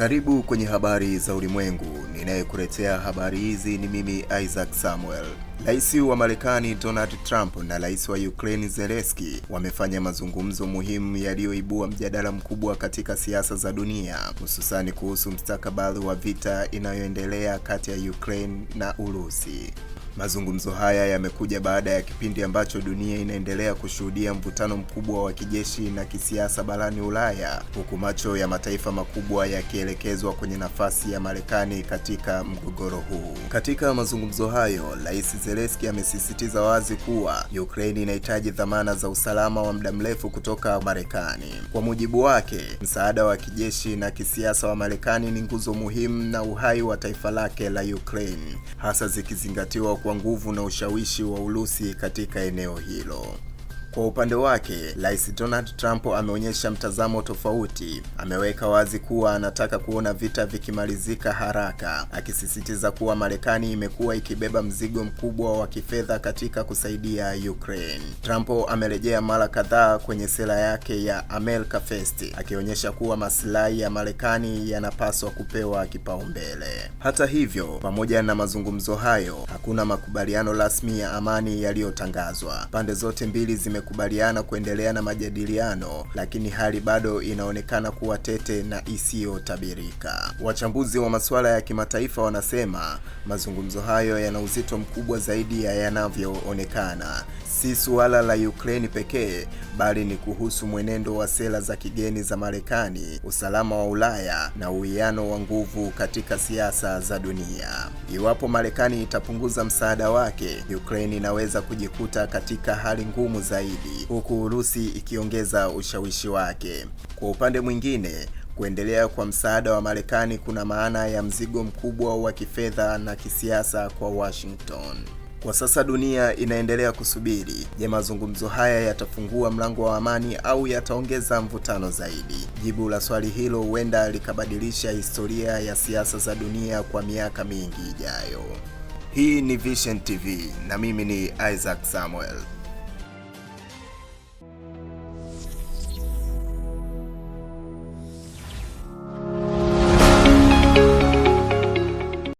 Karibu kwenye habari za ulimwengu. Ninayekuletea habari hizi ni mimi Isaac Samuel. Rais wa Marekani Donald Trump na Rais wa Ukraine Zelensky wamefanya mazungumzo muhimu yaliyoibua mjadala mkubwa katika siasa za dunia, hususani kuhusu mustakabali wa vita inayoendelea kati ya Ukraine na Urusi. Mazungumzo haya yamekuja baada ya kipindi ambacho dunia inaendelea kushuhudia mvutano mkubwa wa kijeshi na kisiasa barani Ulaya, huku macho ya mataifa makubwa yakielekezwa kwenye nafasi ya Marekani katika mgogoro huu. Katika mazungumzo hayo, Rais Zelensky amesisitiza wazi kuwa Ukraine inahitaji dhamana za usalama wa muda mrefu kutoka Marekani. Kwa mujibu wake, msaada wa kijeshi na kisiasa wa Marekani ni nguzo muhimu na uhai wa taifa lake la Ukraine, hasa zikizingatiwa kwa nguvu na ushawishi wa Urusi katika eneo hilo. Kwa upande wake, Rais Donald Trump ameonyesha mtazamo tofauti. Ameweka wazi kuwa anataka kuona vita vikimalizika haraka, akisisitiza kuwa Marekani imekuwa ikibeba mzigo mkubwa wa kifedha katika kusaidia Ukraine. Trump amerejea mara kadhaa kwenye sera yake ya America First, akionyesha kuwa maslahi ya Marekani yanapaswa kupewa kipaumbele. Hata hivyo, pamoja na mazungumzo hayo, hakuna makubaliano rasmi ya amani yaliyotangazwa. Pande zote mbili zimekubaliana kuendelea na majadiliano, lakini hali bado inaonekana kuwa tete na isiyotabirika. Wachambuzi wa masuala ya kimataifa wanasema mazungumzo hayo yana uzito mkubwa zaidi ya yanavyoonekana. Si suala la Ukraine pekee, bali ni kuhusu mwenendo wa sera za kigeni za Marekani, usalama wa Ulaya na uwiano wa nguvu katika siasa za dunia. Iwapo Marekani itapunguza msaada wake, Ukraine inaweza kujikuta katika hali ngumu zaidi, huku Urusi ikiongeza ushawishi wake. Kwa upande mwingine, kuendelea kwa msaada wa Marekani kuna maana ya mzigo mkubwa wa kifedha na kisiasa kwa Washington. Kwa sasa dunia inaendelea kusubiri. Je, mazungumzo haya yatafungua mlango wa amani au yataongeza mvutano zaidi? Jibu la swali hilo huenda likabadilisha historia ya siasa za dunia kwa miaka mingi ijayo. Hii ni Vision TV na mimi ni Isaac Samuel.